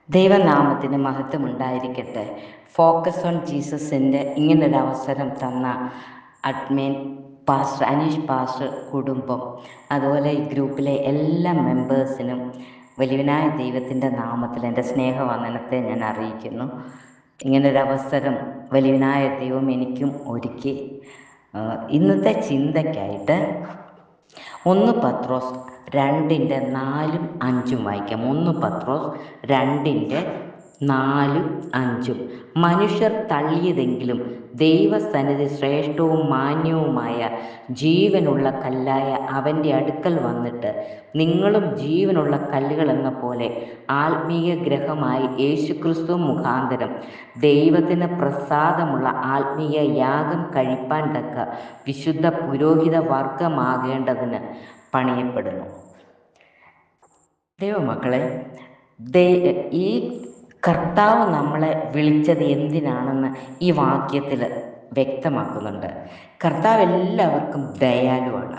ദൈവനാമത്തിന് മഹത്വം ഉണ്ടായിരിക്കട്ടെ. ഫോക്കസ് ഓൺ ജീസസിൻ്റെ ഇങ്ങനൊരവസരം തന്ന അഡ്മിൻ പാസ്റ്റർ അനീഷ് പാസ്റ്റർ കുടുംബം, അതുപോലെ ഈ ഗ്രൂപ്പിലെ എല്ലാ മെമ്പേഴ്സിനും വലിയവനായ ദൈവത്തിൻ്റെ നാമത്തിൽ എൻ്റെ സ്നേഹവന്ദനത്തെ ഞാൻ അറിയിക്കുന്നു. ഇങ്ങനൊരവസരം വലിയവനായ ദൈവം എനിക്കും ഒരുക്കി. ഇന്നത്തെ ചിന്തയ്ക്കായിട്ട് 1 പത്രോസ് 2:4-5 വായിക്കാം. 1 പത്രോസ് 2:4-5. മനുഷ്യർ തള്ളിയതെങ്കിലും ദൈവസന്നിധി ശ്രേഷ്ഠവും മാന്യവുമായ ജീവനുള്ള കല്ലായ അവൻ്റെ അടുക്കൽ വന്നിട്ട് നിങ്ങളും ജീവനുള്ള കല്ലുകൾ എന്ന പോലെ ആത്മീയ ഗ്രഹമായി യേശുക്രിസ്തു മുഖാന്തരം ദൈവത്തിന് പ്രസാദമുള്ള ആത്മീയ യാഗം കഴിപ്പാൻ തക്ക വിശുദ്ധ പുരോഹിത വർഗമാകേണ്ടതിന് പണിയപ്പെടുന്നു. ദൈവമക്കളെ, ഈ കർത്താവ് നമ്മളെ വിളിച്ചത് എന്തിനാണെന്ന് ഈ വാക്യത്തിൽ വ്യക്തമാക്കുന്നുണ്ട്. കർത്താവ് എല്ലാവർക്കും ദയാലുവാണ്.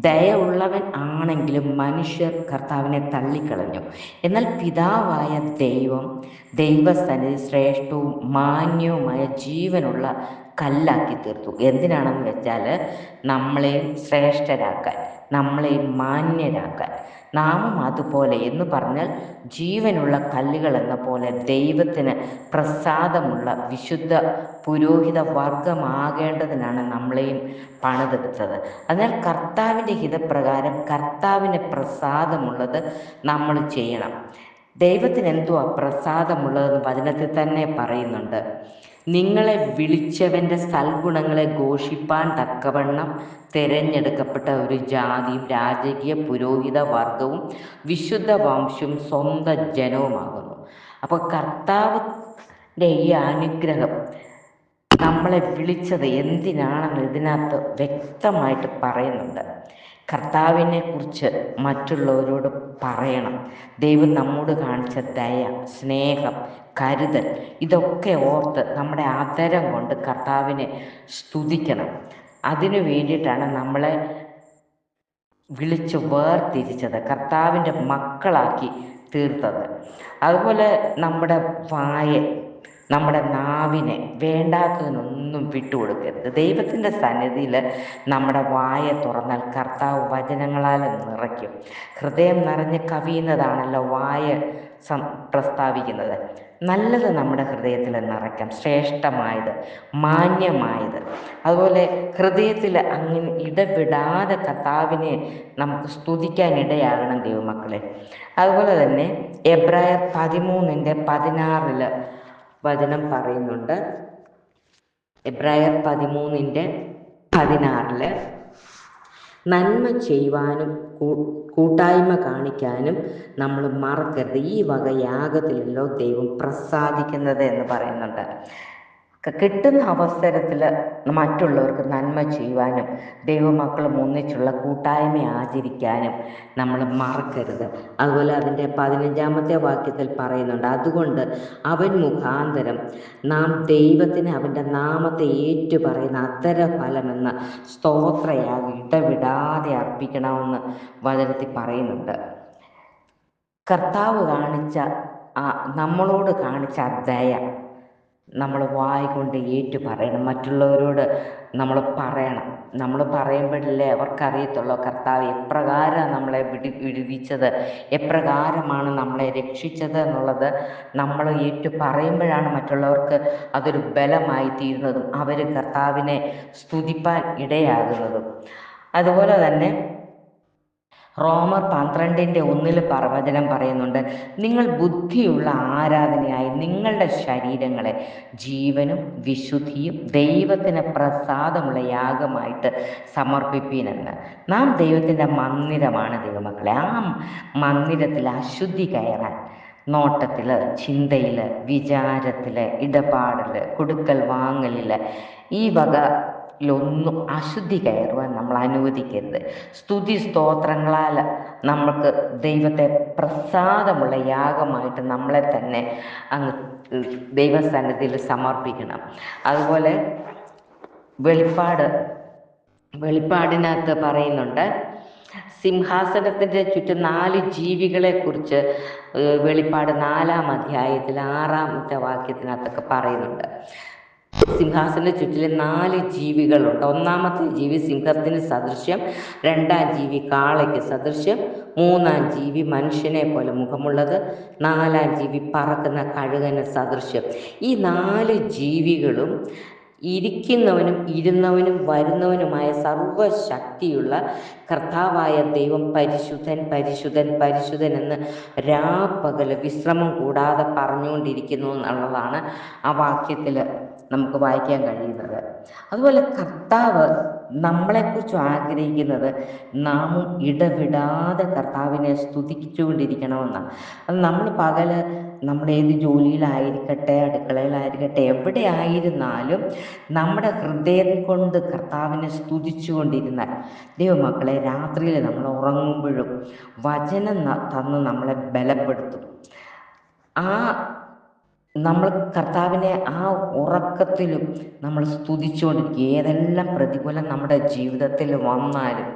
ദയ ഉള്ളവൻ ആണെങ്കിലും മനുഷ്യർ കർത്താവിനെ തള്ളിക്കളഞ്ഞു. എന്നാൽ പിതാവായ ദൈവം ദൈവസന്നിധി ശ്രേഷ്ഠവും മാന്യവുമായ ജീവനുള്ള കല്ലാക്കി തീർത്തു. എന്തിനാണെന്ന് വെച്ചാൽ നമ്മളെയും ശ്രേഷ്ഠരാക്കാൻ, നമ്മളെയും മാന്യരാക്കാൻ. നാമും അതുപോലെ എന്ന് പറഞ്ഞാൽ ജീവനുള്ള കല്ലുകൾ എന്ന പോലെ ദൈവത്തിന് പ്രസാദമുള്ള വിശുദ്ധ പുരോഹിത വർഗമാകേണ്ടതിനാണ് നമ്മളെയും പണിതെടുത്തത്. അതിനാൽ കർത്താവിൻ്റെ ഹിതപ്രകാരം കർത്താവിന് പ്രസാദമുള്ളത് നമ്മൾ ചെയ്യണം. ദൈവത്തിന് എന്തുവാ പ്രസാദമുള്ളതെന്ന് വചനത്തിൽ തന്നെ പറയുന്നുണ്ട്. നിങ്ങളെ വിളിച്ചവൻ്റെ സൽഗുണങ്ങളെ ഘോഷിപ്പാൻ തക്കവണ്ണം തിരഞ്ഞെടുക്കപ്പെട്ട ഒരു ജാതിയും രാജകീയ പുരോഹിത വർഗവും വിശുദ്ധ വംശവും സ്വന്തം ജനവുമാകുന്നു. അപ്പോൾ കർത്താവിൻ്റെ ഈ അനുഗ്രഹം നമ്മളെ വിളിച്ചത് എന്തിനാണെന്ന് ഇതിനകത്ത് വ്യക്തമായിട്ട് പറയുന്നുണ്ട്. കർത്താവിനെ കുറിച്ച് മറ്റുള്ളവരോട് പറയണം. ദൈവം നമ്മോട് കാണിച്ച ദയ, സ്നേഹം, കരുതൽ, ഇതൊക്കെ ഓർത്ത് നമ്മുടെ ആദരം കൊണ്ട് കർത്താവിനെ സ്തുതിക്കണം. അതിനു വേണ്ടിയിട്ടാണ് നമ്മളെ വിളിച്ച് വേർതിരിച്ചത്, കർത്താവിൻ്റെ മക്കളാക്കി തീർത്തത്. അതുപോലെ നമ്മുടെ നമ്മുടെ നാവിനെ വേണ്ടാത്തതിനൊന്നും വിട്ടുകൊടുക്കരുത്. ദൈവത്തിൻ്റെ സന്നിധിയിൽ നമ്മുടെ വായ തുറന്നാൽ കർത്താവ് വചനങ്ങളാൽ നിറയ്ക്കും. ഹൃദയം നിറഞ്ഞ് കവിയുന്നതാണല്ലോ വായ പ്രസ്താവിക്കുന്നത്. നല്ലത് നമ്മുടെ ഹൃദയത്തിൽ നിറയ്ക്കാം, ശ്രേഷ്ഠമായത്, മാന്യമായത്. അതുപോലെ ഹൃദയത്തിൽ അങ്ങനെ ഇടവിടാതെ കർത്താവിനെ നമുക്ക് സ്തുതിക്കാൻ ഇടയാകണം ദൈവമക്കളെ. അതുപോലെ തന്നെ എബ്രായർ 13:16 വചനം പറയുന്നുണ്ട്. എബ്രായർ 13:16 നന്മ ചെയ്യുവാനും കൂട്ടായ്മ കാണിക്കാനും നമ്മൾ മറക്കരുത്. ഈ വക യാഗത്തിലല്ലോ ദൈവം പ്രസാദിക്കുന്നത് എന്ന് പറയുന്നുണ്ട്. കിട്ടുന്ന അവസരത്തിൽ മറ്റുള്ളവർക്ക് നന്മ ചെയ്യുവാനും ദൈവമക്കളും ഒന്നിച്ചുള്ള കൂട്ടായ്മ ആചരിക്കാനും നമ്മൾ മറക്കരുത്. അതുപോലെ അതിൻ്റെ 15-ാമത്തെ വാക്യത്തിൽ പറയുന്നുണ്ട്, അതുകൊണ്ട് അവൻ മുഖാന്തരം നാം ദൈവത്തിന് അവൻ്റെ നാമത്തെ ഏറ്റുപറയുന്ന അധരഫലമെന്ന സ്തോത്രയാഗം ഇടവിടാതെ അർപ്പിക്കണമെന്ന് വചനത്തിൽ പറയുന്നുണ്ട്. കർത്താവ് നമ്മളോട് കാണിച്ച ദയ നമ്മൾ വായ കൊണ്ട് ഏറ്റു പറയണം. മറ്റുള്ളവരോട് നമ്മൾ പറയണം. നമ്മൾ പറയുമ്പോഴല്ലേ അവർക്കറിയത്തുള്ളൂ കർത്താവ് എപ്രകാരം നമ്മളെ വിടുവിച്ചത്, എപ്രകാരമാണ് നമ്മളെ രക്ഷിച്ചത് എന്നുള്ളത്. നമ്മൾ ഏറ്റു പറയുമ്പോഴാണ് മറ്റുള്ളവർക്ക് അതൊരു ബലമായി തീരുന്നതും അവർ കർത്താവിനെ സ്തുതിപ്പാൻ ഇടയാകുന്നതും. അതുപോലെ തന്നെ റോമർ 12:1 വചനം പറയുന്നുണ്ട്, നിങ്ങൾ ബുദ്ധിയുള്ള ആരാധനയായി നിങ്ങളുടെ ശരീരങ്ങളെ ജീവനും വിശുദ്ധിയും ദൈവത്തിന് പ്രസാദമുള്ള യാഗമായിട്ട് സമർപ്പിപ്പീനെന്ന്. നാം ദൈവത്തിൻ്റെ മന്ദിരമാണ് ദൈവമക്കളെ. ആ മന്ദിരത്തിൽ അശുദ്ധി കയറാൻ നോട്ടത്തിൽ, ചിന്തയിൽ, വിചാരത്തിൽ, ഇടപാടിൽ, കൊടുക്കൽ വാങ്ങലിൽ, ഈ വകയിലൊന്നും അശുദ്ധി കയറുവാൻ നമ്മൾ അനുവദിക്കരുത്. സ്തുതി സ്തോത്രങ്ങളാൽ നമുക്ക് ദൈവത്തെ പ്രസാദമുള്ള യാഗമായിട്ട് നമ്മളെ തന്നെ അങ്ങ് ദൈവസന്നിധിയിൽ സമർപ്പിക്കണം. അതുപോലെ വെളിപ്പാടിനകത്ത് പറയുന്നുണ്ട്, സിംഹാസനത്തിൻ്റെ ചുറ്റും 4 ജീവികളെക്കുറിച്ച് വെളിപ്പാട് 4-ാം അധ്യായത്തിൽ 6-ാമത്തെ വാക്യത്തിനകത്തൊക്കെ പറയുന്നുണ്ട്. സിംഹാസനത്തിന് ചുറ്റിലെ 4 ജീവികളുണ്ട്. 1-ാമത്തെ ജീവി സിംഹത്തിന് സദൃശ്യം, 2-ാം ജീവി കാളയ്ക്ക് സദൃശ്യം, 3-ാം ജീവി മനുഷ്യനെ പോലെ മുഖമുള്ളത്, 4-ാം ജീവി പറക്കുന്ന കഴുകന് സദൃശ്യം. ഈ 4 ജീവികളും ഇരിക്കുന്നവനും ഇരുന്നവനും വരുന്നവനുമായ സർവശക്തിയുള്ള കർത്താവായ ദൈവം പരിശുദ്ധൻ പരിശുദ്ധൻ പരിശുദ്ധൻ എന്ന് രാപ്പകൽ വിശ്രമം കൂടാതെ പറഞ്ഞുകൊണ്ടിരിക്കുന്നു എന്നുള്ളതാണ് ആ വാക്യത്തിൽ നമുക്ക് വായിക്കാൻ കഴിയുന്നത്. അതുപോലെ കർത്താവ് നമ്മളെക്കുറിച്ച് ആഗ്രഹിക്കുന്നത് നാമും ഇടവിടാതെ കർത്താവിനെ സ്തുതിച്ചുകൊണ്ടിരിക്കണമെന്നാണ്. അത് നമ്മൾ പകൽ നമ്മളേത് ജോലിയിലായിരിക്കട്ടെ, അടുക്കളയിലായിരിക്കട്ടെ, എവിടെ ആയിരുന്നാലും നമ്മുടെ ഹൃദയം കൊണ്ട് കർത്താവിനെ സ്തുതിച്ചുകൊണ്ടിരുന്നാൽ, ദൈവമക്കളെ, രാത്രിയിൽ നമ്മൾ ഉറങ്ങുമ്പോഴും വചനം തന്ന് നമ്മളെ ബലപ്പെടുത്തും. നമ്മൾ കർത്താവിനെ ആ ഉറക്കത്തിലും നമ്മൾ സ്തുതിച്ചുകൊണ്ടിരിക്കും. ഏതെല്ലാം പ്രതികൂലം നമ്മുടെ ജീവിതത്തിൽ വന്നാലും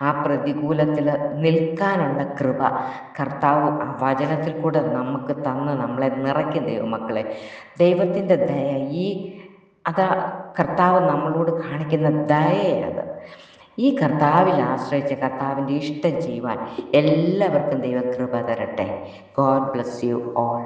ആ പ്രതികൂലത്തിൽ നിൽക്കാനുള്ള കൃപ കർത്താവ് ആ വചനത്തിൽ കൂടെ നമുക്ക് തന്ന് നമ്മളെ നിറയ്ക്കും. ദൈവമക്കളെ, ദൈവത്തിൻ്റെ ദയ അതാ കർത്താവ് നമ്മളോട് കാണിക്കുന്ന ദയയത്. ഈ കർത്താവിൽ ആശ്രയിച്ച് കർത്താവിൻ്റെ ഇഷ്ടം ചെയ്യുവാൻ എല്ലാവർക്കും ദൈവകൃപ തരട്ടെ. God bless you all.